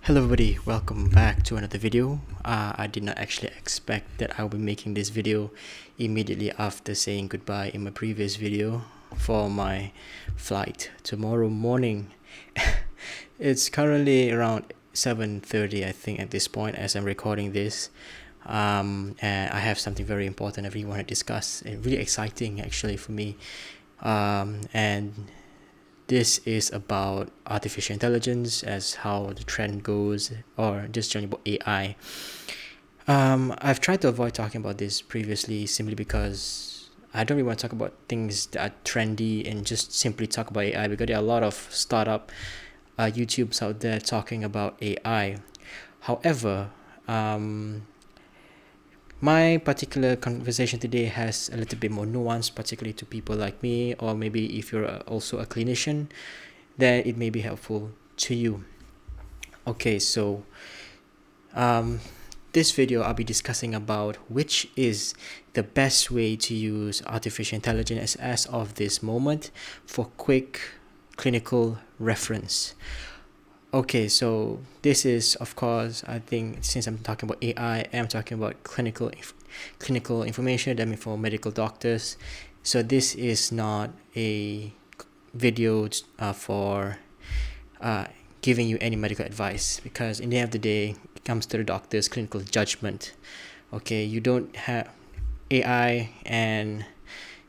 Hello everybody, welcome back to another video. I did not actually expect that I'll be making this video immediately after saying goodbye in my previous video for my flight tomorrow morning. It's currently around 7:30 I think at this point as I'm recording this. And I have something very important I really want to discuss and really exciting actually for me. And this is about artificial intelligence as how the trend goes, or just generally about AI. I've tried to avoid talking about this previously simply because I don't really want to talk about things that are trendy and just simply talk about AI, because there are a lot of startup YouTubes out there talking about AI. However, my particular conversation today has a little bit more nuance, particularly to people like me, or maybe if you're also a clinician, then it may be helpful to you. Okay, so this video I'll be discussing about which is the best way to use artificial intelligence as of this moment for quick clinical reference. Okay, so this is, of course, I think since I'm talking about AI, I'm talking about clinical information, that means for medical doctors. So this is not a video for giving you any medical advice, because in the end of the day, it comes to the doctor's clinical judgment. Okay, you don't have AI and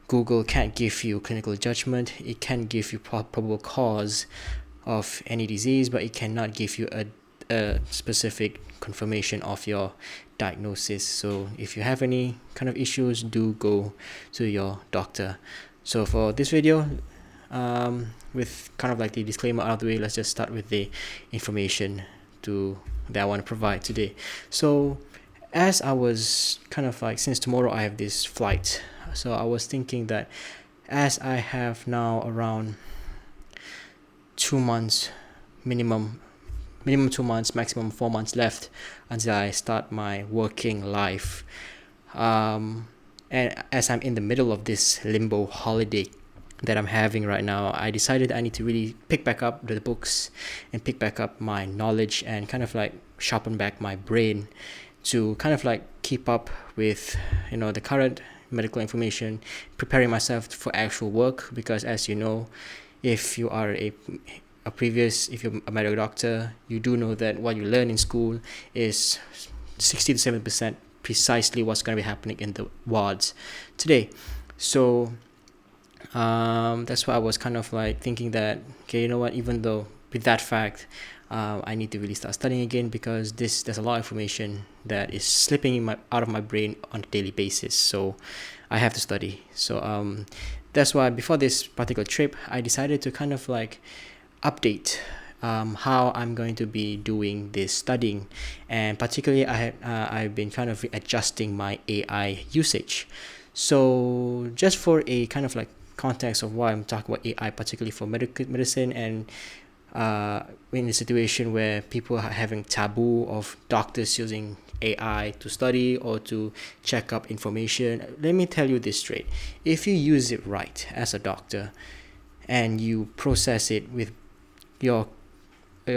Google can't give you clinical judgment. It can give you probable cause of any disease, but it cannot give you a specific confirmation of your diagnosis. So if you have any kind of issues, do go to your doctor. So for this video, with kind of like the disclaimer out of the way, let's just start with the information that I want to provide today. So as I was kind of like, since tomorrow I have this flight, so I was thinking that as I have now around 2 months minimum 2 months, maximum 4 months left until I start my working life, and as I'm in the middle of this limbo holiday that I'm having right now, I decided I need to really pick back up the books and pick back up my knowledge and kind of like sharpen back my brain to kind of like keep up with the current medical information, preparing myself for actual work. Because as you know, if you are if you're a medical doctor, you do know that what you learn in school is 60 to 70% precisely what's going to be happening in the wards today. So that's why I was kind of like thinking that, okay, you know what, even though with that fact, I need to really start studying again, because there's a lot of information that is slipping out of my brain on a daily basis. So I have to study. So that's why before this particular trip, I decided to kind of like update how I'm going to be doing this studying, and particularly I've been kind of adjusting my AI usage. So just for a kind of like context of why I'm talking about AI, particularly for medicine, and in a situation where people are having taboo of doctors using AI to study or to check up information, let me tell you this straight. If you use it right as a doctor and you process it with your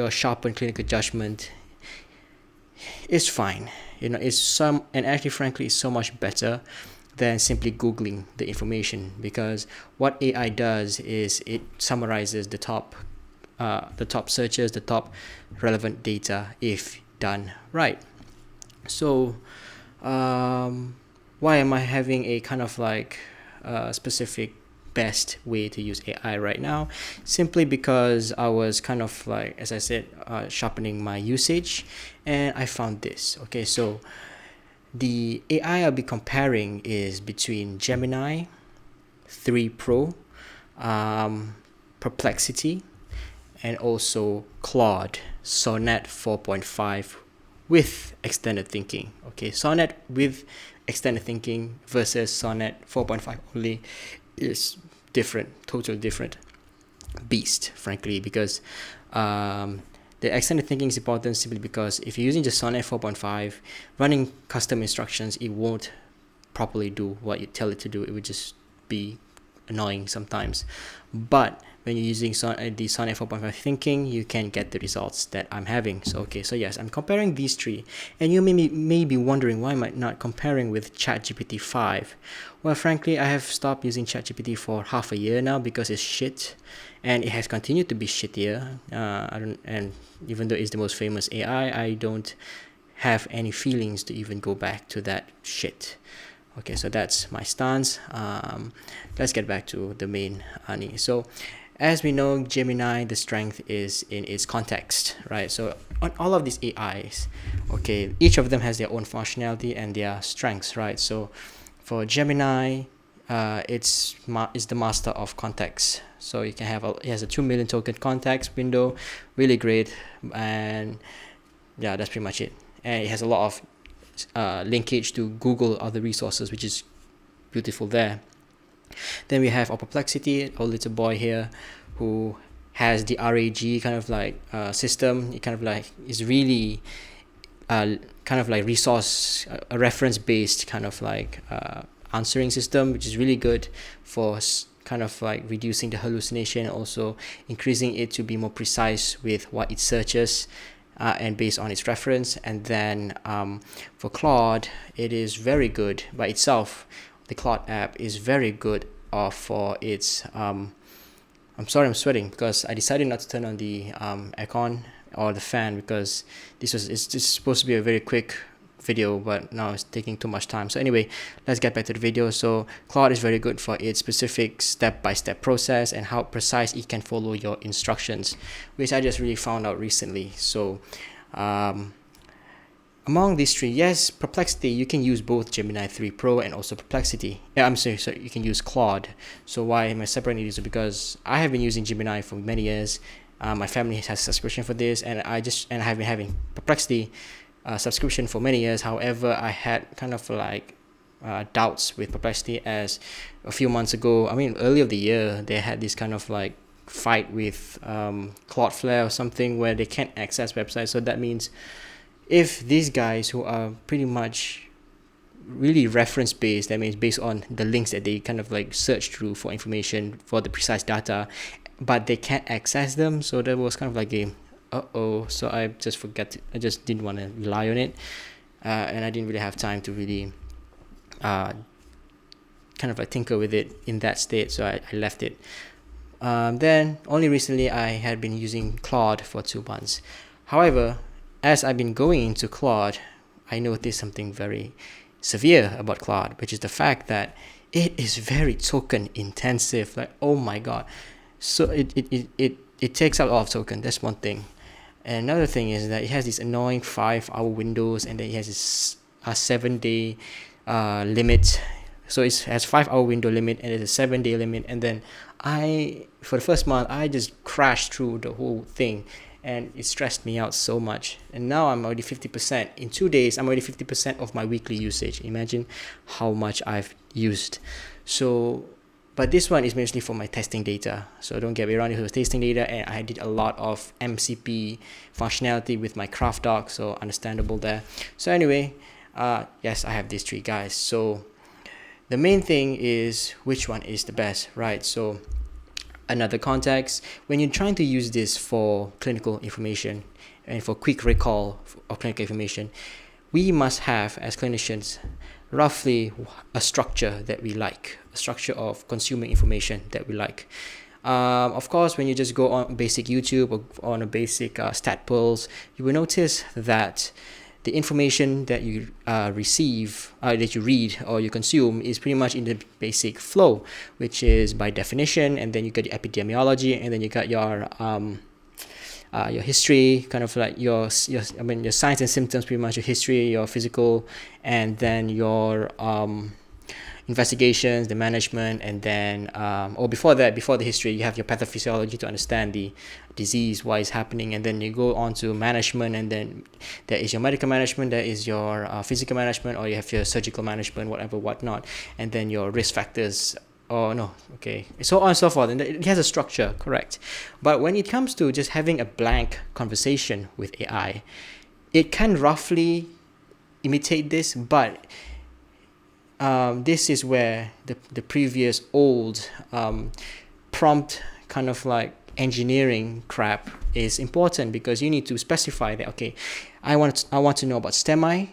sharpened clinical judgment, it's fine. And actually frankly it's so much better than simply googling the information, because what AI does is it summarizes the top searches, the top relevant data if done right. So why am I having a kind of like specific best way to use AI right now? Simply because I was kind of like, as I said, sharpening my usage, and I found this. Okay, so the AI I'll be comparing is between Gemini 3 Pro, Perplexity, and also Claude Sonnet 4.5 with extended thinking. Okay, Sonnet with extended thinking versus Sonnet 4.5 only is different, totally different beast, frankly, because the extended thinking is important simply because if you're using just Sonnet 4.5, running custom instructions, it won't properly do what you tell it to do. It would just be annoying sometimes. But when you're using the Sonnet 4.5 thinking, you can get the results that I'm having. So yes, I'm comparing these three. And you may be wondering, why am I not comparing with ChatGPT 5? Well, frankly, I have stopped using ChatGPT for half a year now because it's shit. And it has continued to be shittier. And even though it's the most famous AI, I don't have any feelings to even go back to that shit. Okay, so that's my stance. Let's get back to the main honey. So as we know, Gemini, the strength is in its context, right? So on all of these AIs, okay, each of them has their own functionality and their strengths, right? So for Gemini, it's the master of context. So you can have it has a 2 million token context window, really great, and yeah, that's pretty much it. And it has a lot of linkage to Google other resources, which is beautiful there. Then we have our Perplexity, our little boy here, who has the RAG kind of like system. It kind of like is really kind of like a reference based kind of like answering system, which is really good for kind of like reducing the hallucination, also increasing it to be more precise with what it searches. And based on its reference. And then for Claude, it is very good by itself. The Claude app is very good for its I'm sorry, I'm sweating because I decided not to turn on the aircon or the fan because it's just supposed to be a very quick video, but now it's taking too much time. So anyway, let's get back to the video. So Claude is very good for its specific step-by-step process and how precise it can follow your instructions, which I just really found out recently. So among these three, yes, Perplexity, you can use both Gemini 3 Pro and also Perplexity. Yeah, I'm sorry, so you can use Claude. So why am I separating these? Because I have been using Gemini for many years. My family has a subscription for this, and I have been having Perplexity subscription for many years. However, I had kind of like doubts with Perplexity as a few months ago, earlier of the year, they had this kind of like fight with Cloudflare or something where they can't access websites. So that means if these guys who are pretty much really reference based, that means based on the links that they kind of like search through for information for the precise data, but they can't access them. So that was kind of like a so I just didn't want to rely on it, and I didn't really have time to really kind of like tinker with it in that state, so I left it. Then only recently I had been using Claude for 2 months. However, as I've been going into Claude, I noticed something very severe about Claude, which is the fact that it is very token intensive. Like, oh my god, so it takes out a lot of token. That's one thing. And another thing is that it has these annoying 5-hour windows, and then it has this 7-day limit. So it has 5-hour window limit and it's a 7-day limit. And then for the first month, I just crashed through the whole thing, and it stressed me out so much. And now I'm already 50%. In 2 days, I'm already 50% of my weekly usage. Imagine how much I've used. So, but this one is mostly for my testing data. So don't get me wrong, it was testing data, and I did a lot of MCP functionality with my craft doc, so understandable there. So anyway, yes, I have these three guys. So the main thing is which one is the best, right? So another context, when you're trying to use this for clinical information and for quick recall of clinical information, we must have, as clinicians, roughly a structure that we like, a structure of consuming information that we like. Of course, when you just go on basic YouTube or on a basic stat pulse, you will notice that the information that you receive, that you read or you consume is pretty much in the basic flow, which is by definition, and then you got your epidemiology, and then you got your history, kind of like your signs and symptoms, pretty much your history, your physical, and then your investigations, the management, and then before the history, you have your pathophysiology to understand the disease, why it's happening, and then you go on to management, and then there is your medical management, there is your physical management, or you have your surgical management, whatnot, and then your risk factors. So on and so forth, and it has a structure, correct? But when it comes to just having a blank conversation with AI, it can roughly imitate this, but this is where the previous old prompt kind of like engineering crap is important, because you need to specify that, okay, I want to know about STEMI,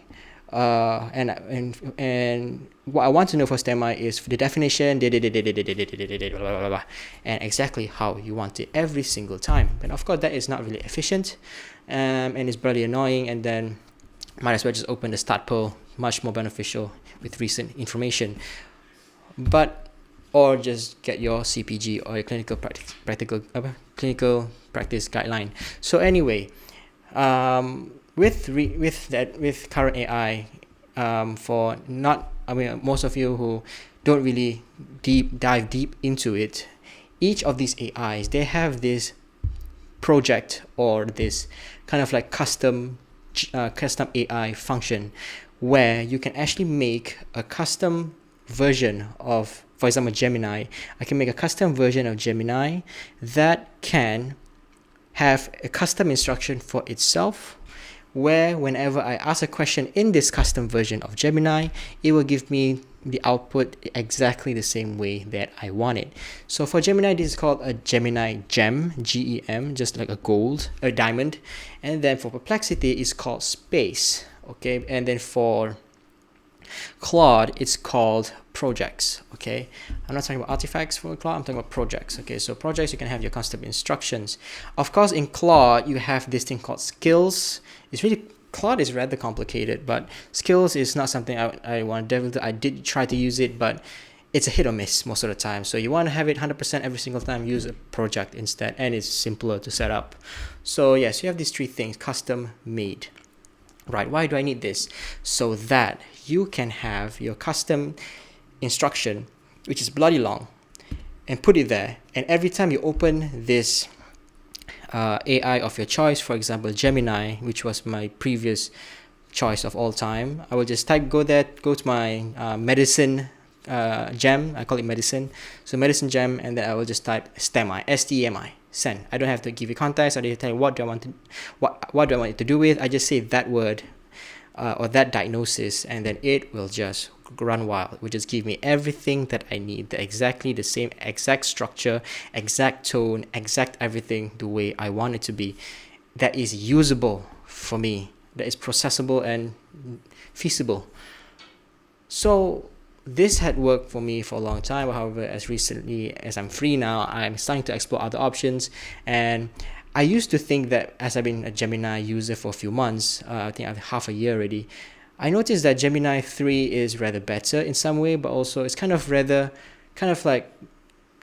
and what I want to know for STEMI is the definition, and exactly how you want it every single time. And of course, that is not really efficient, and it's bloody annoying. And then might as well just open the start poll, much more beneficial with recent information. Or just get your CPG or your clinical practice guideline. So anyway, with current AI, most of you who don't really dive deep into it, each of these AIs, they have this project or this kind of like custom AI function where you can actually make a custom version of, for example, Gemini. I can make a custom version of Gemini that can have a custom instruction for itself, where whenever I ask a question in this custom version of Gemini, it will give me the output exactly the same way that I want it. So for Gemini, this is called a Gemini Gem, GEM, just like a diamond. And then for Perplexity, it's called Space. Okay, and then for Claude, it's called projects. Okay, I'm not talking about artifacts for Claude, I'm talking about projects. Okay, so projects, you can have your custom instructions. Of course, in Claude, you have this thing called skills. Claude is rather complicated, but skills is not something I want to delve into. I did try to use it, but it's a hit or miss most of the time. So you want to have it 100% every single time, use a project instead, and it's simpler to set up. So yes, you have these three things, custom made. Right, why do I need this? So that you can have your custom instruction, which is bloody long, and put it there. And every time you open this AI of your choice, for example, Gemini, which was my previous choice of all time, I will just go to my medicine gem. I call it medicine. So medicine gem, and then I will just type STEMI, STEMI. Send. I don't have to give you context. I don't have to tell you what do I want it to do with. I just say that word or that diagnosis, and then it will just run wild. It will just give me everything that I need, exactly the same exact structure, exact tone, exact everything the way I want it to be. That is usable for me. That is processable and feasible. So this had worked for me for a long time. However, as recently as I'm free now, I'm starting to explore other options. And I used to think that, as I've been a Gemini user for a few months, I think I've half a year already, I noticed that Gemini 3 is rather better in some way, but also it's kind of like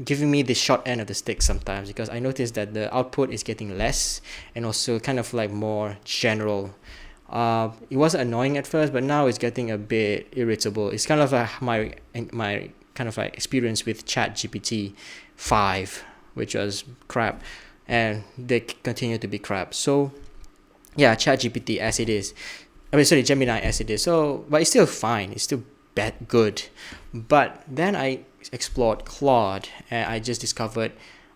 giving me the short end of the stick sometimes, because I noticed that the output is getting less and also kind of like more general. It wasn't annoying at first, but now it's getting a bit irritable. It's kind of like my kind of like experience with ChatGPT 5, which was crap, and they continue to be crap. So yeah, ChatGPT as it is. Gemini as it is. So, but it's still fine. It's still good. But then I explored Claude, and I just discovered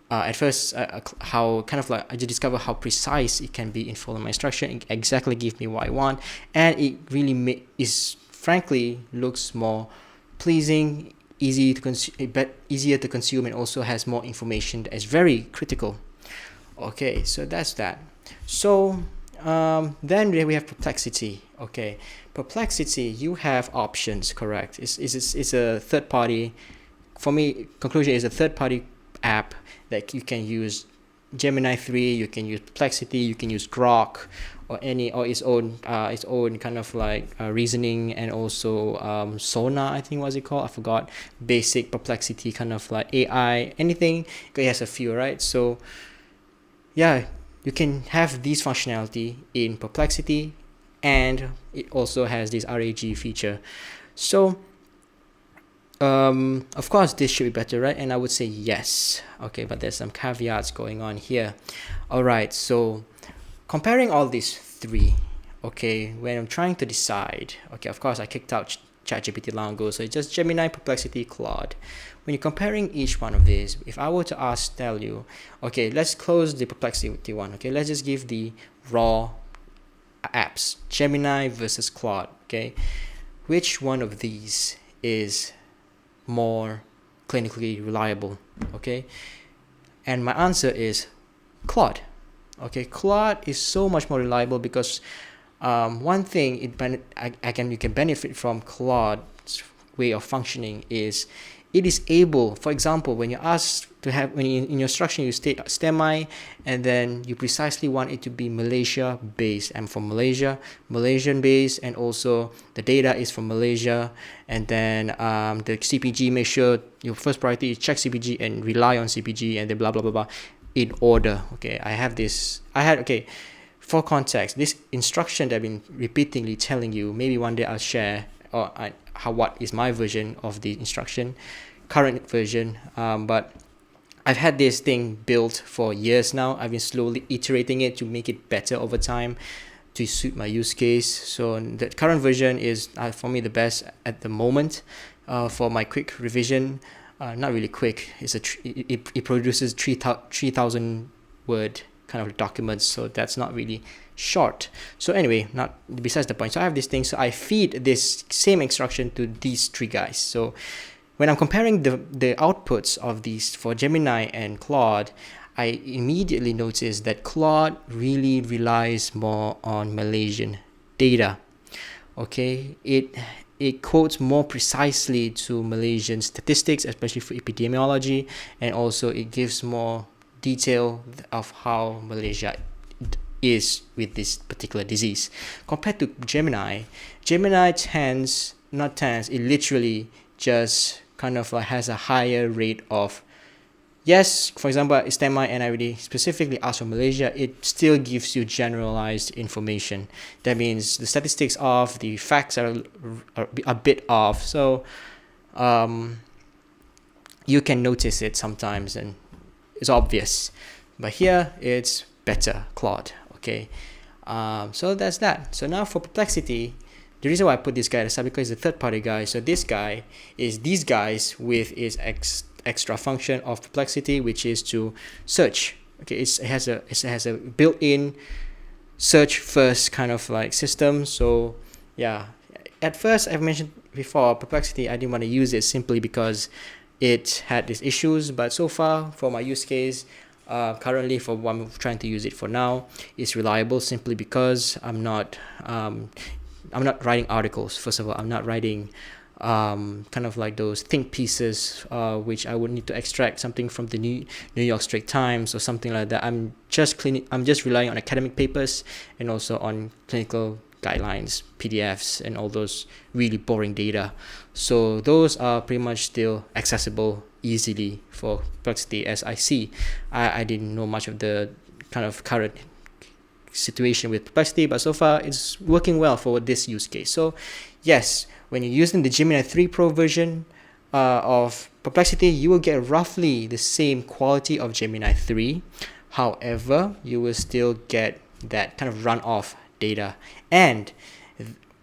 at first how I just discovered how precise it can be in following my instruction. It exactly gives me what I want, and it really frankly looks more pleasing, easier to consume, and also has more information that is very critical. Okay, so that's that. So then we have Perplexity. Okay, Perplexity, you have options, correct? It's a third party. For me, conclusion is a third party app that you can use. Gemini 3, you can use Perplexity, you can use Grok, or its own kind of like reasoning, and also Sona, I think was it called, I forgot. Basic Perplexity kind of like AI, anything. It has a few, right? So yeah, you can have these functionality in Perplexity, and it also has this RAG feature. So of course this should be better, right? And I would say yes. Okay, but there's some caveats going on here. All right, so comparing all these three, okay, when I'm trying to decide, okay, of course I kicked out ChatGPT long ago, so it's just Gemini, Perplexity, Claude. When you're comparing each one of these, if I were to tell you, okay, let's close the Perplexity one, okay, let's just give the raw apps, Gemini versus Claude, okay, which one of these is more clinically reliable? Okay, and my answer is Claude. Okay, Claude is so much more reliable because one thing you can benefit from Claude's way of functioning is it is able, for example, when you're asked to have, when you, in your instruction you state STEMI, and then you precisely want it to be Malaysia based. I'm from Malaysia, Malaysian based, and also the data is from Malaysia, and then the CPG, make sure your first priority is check CPG and rely on CPG, and then blah blah blah blah, in order. Okay, okay, for context, this instruction that I've been repeatedly telling you, maybe one day I'll share what is my version of the instruction, current version, but I've had this thing built for years now. I've been slowly iterating it to make it better over time to suit my use case. So the current version is for me the best at the moment for my quick revision. Not really quick. It produces 3,000 word kind of documents, so that's not really short. So anyway, not besides the point. So I have this thing, so I feed this same instruction to these three guys. So when I'm comparing the outputs of these for Gemini and Claude, I immediately notice that Claude really relies more on Malaysian data. Okay, it quotes more precisely to Malaysian statistics, especially for epidemiology, and also it gives more detail of how Malaysia is with this particular disease. Compared to Gemini, it literally just kind of has a higher rate of, yes, for example, STEMI, and I already specifically asked for Malaysia, it still gives you generalized information. That means the statistics off, the facts are a bit off. So you can notice it sometimes, and it's obvious. But here it's better, Claude. Okay, so that's that. So now for Perplexity, the reason why I put this guy aside because it's a third-party guy. So this guy is these guys with its extra function of Perplexity, which is to search. Okay, it has a built-in search first kind of like system. So yeah, at first I've mentioned before, Perplexity, I didn't want to use it simply because it had these issues, but so far for my use case, currently for what I'm trying to use it for now, it's reliable simply because I'm not writing articles. First of all, I'm not writing kind of like those think pieces, which I would need to extract something from the New York Straits Times or something like that. I'm just relying on academic papers and also on clinical guidelines, PDFs, and all those really boring data. So those are pretty much still accessible easily for Perplexity, as I see. I didn't know much of the kind of current situation with Perplexity, but so far it's working well for this use case. So yes, when you're using the Gemini 3 Pro version of Perplexity, you will get roughly the same quality of Gemini 3. However, you will still get that kind of runoff data. And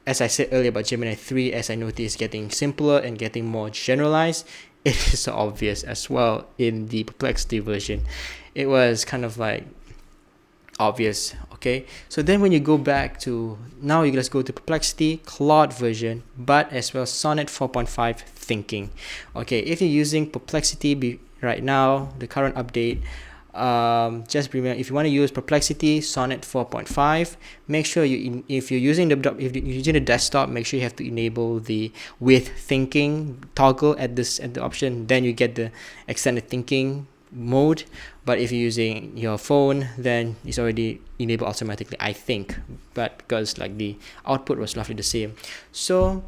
as I said earlier about Gemini 3, as I noticed getting simpler and getting more generalized, it is obvious as well in the Perplexity version. It was kind of like obvious. Okay, so then when you go back to now, you just go to Perplexity Claude version, but as well Sonnet 4.5 thinking. Okay, if you're using Perplexity right now, the current update, just remember, if you want to use Perplexity Sonnet 4.5, make sure if you're using the desktop, make sure you have to enable the with thinking toggle at the option. Then you get the extended thinking mode. But if you're using your phone, then it's already enabled automatically, I think, but because like the output was roughly the same. So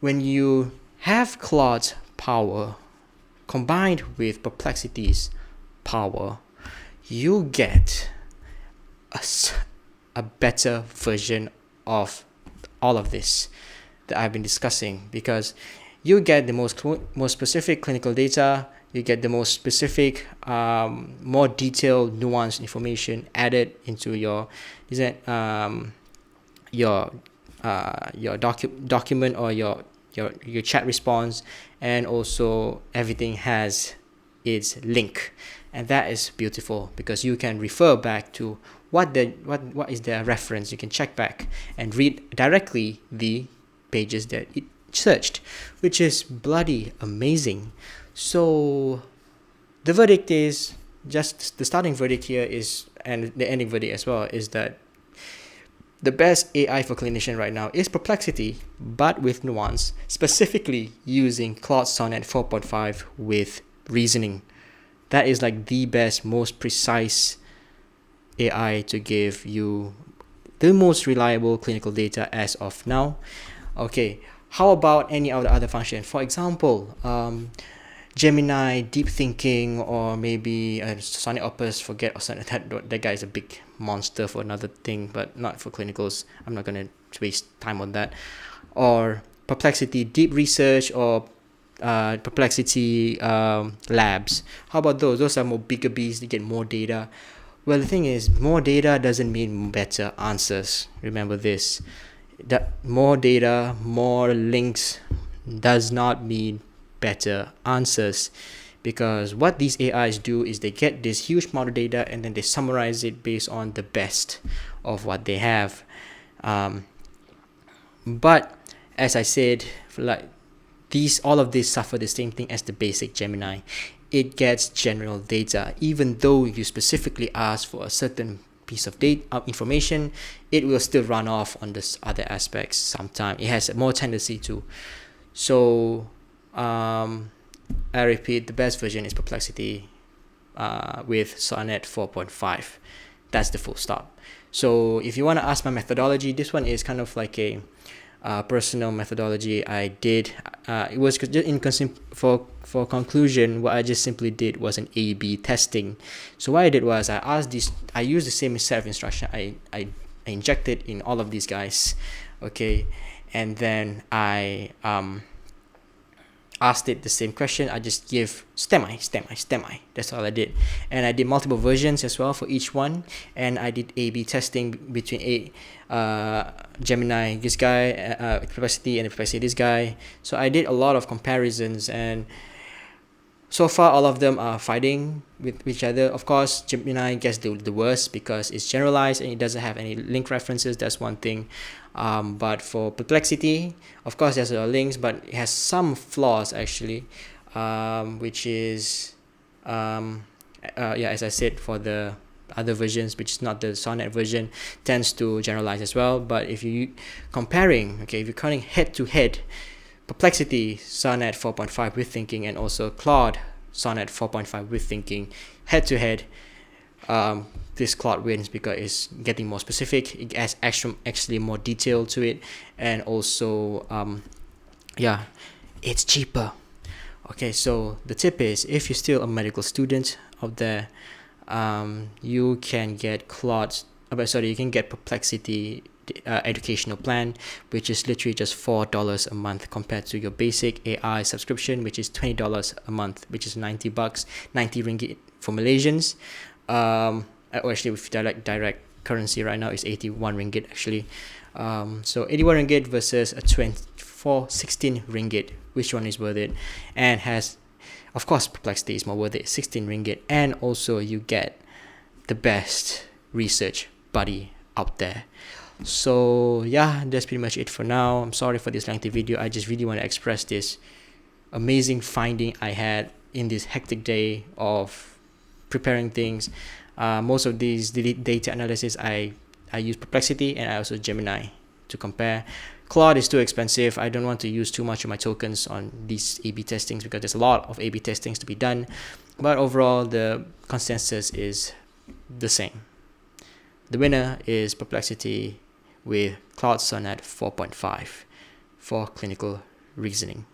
when you have Claude's power combined with Perplexity's power, you get a better version of all of this that I've been discussing, because you get the most specific clinical data, you get the most specific, more detailed, nuanced information added into your document or your chat response, and also everything has its link, and that is beautiful because you can refer back to what is the reference. You can check back and read directly the pages that searched, which is bloody amazing. So the verdict is, just the starting verdict here is, and the ending verdict as well, is that the best AI for clinician right now is Perplexity, but with nuance, specifically using Claude Sonnet 4.5 with reasoning. That is like the best, most precise AI to give you the most reliable clinical data as of now. Okay, how about any of the other functions? For example, Gemini deep thinking, or maybe Sonnet Opus, forget or Sonnet, that guy is a big monster for another thing, but not for clinicals. I'm not going to waste time on that. Or Perplexity deep research, or Perplexity labs. How about those? Those are more bigger beasts. They get more data. Well, the thing is, more data doesn't mean better answers. Remember this. That more data, more links does not mean better answers, because what these AIs do is they get this huge amount of data and then they summarize it based on the best of what they have. But as I said, like all of these suffer the same thing as the basic Gemini. It gets general data. Even though you specifically ask for a certain piece of data information, it will still run off on this other aspects sometimes. It has more tendency to. So I repeat, the best version is Perplexity with Sonnet 4.5. That's the full stop. So if you want to ask my methodology, this one is kind of like a personal methodology I did. It was for conclusion, what I just simply did was an A/B testing. So what I did was I used the same set of instruction. I injected in all of these guys, okay, and then I asked it the same question. I just give STEMI. That's all I did. And I did multiple versions as well for each one. And I did A/B testing between Gemini, this guy, Perplexity, and Perplexity, this guy. So I did a lot of comparisons, and so far all of them are fighting with each other. Of course, Gemini gets the worst because it's generalized and it doesn't have any link references. That's one thing. But for Perplexity, of course, there's a lot of links, but it has some flaws actually, which is as I said, for the other versions, which is not the Sonnet version, tends to generalize as well. But if you if you're comparing head to head, Perplexity Sonnet 4.5 with thinking, and also Claude Sonnet 4.5 with thinking, head to head, this Claude wins because it's getting more specific. It has actually more detail to it, and also it's cheaper. Okay, so the tip is, if you're still a medical student out there, you can get you can get Perplexity educational plan, which is literally just $4 a month, compared to your basic AI subscription, which is $20 a month, which is 90 ringgit for Malaysians. Actually, with direct currency right now is 81 ringgit actually. So 81 ringgit versus a 16 ringgit. Which one is worth it? And has, of course, Perplexity is more worth it, 16 ringgit, and also you get the best research buddy out there. So yeah, that's pretty much it for now. I'm sorry for this lengthy video. I just really want to express this amazing finding I had in this hectic day of preparing things. Most of these data analysis, I use Perplexity, and I also Gemini to compare. Claude is too expensive. I don't want to use too much of my tokens on these A/B testings because there's a lot of A/B testings to be done. But overall, the consensus is the same. The winner is Perplexity with Claude Sonnet 4.5 for clinical reasoning.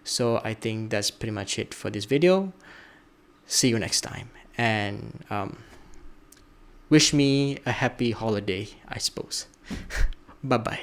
So I think that's pretty much it for this video. See you next time, and wish me a happy holiday, I suppose. Bye bye.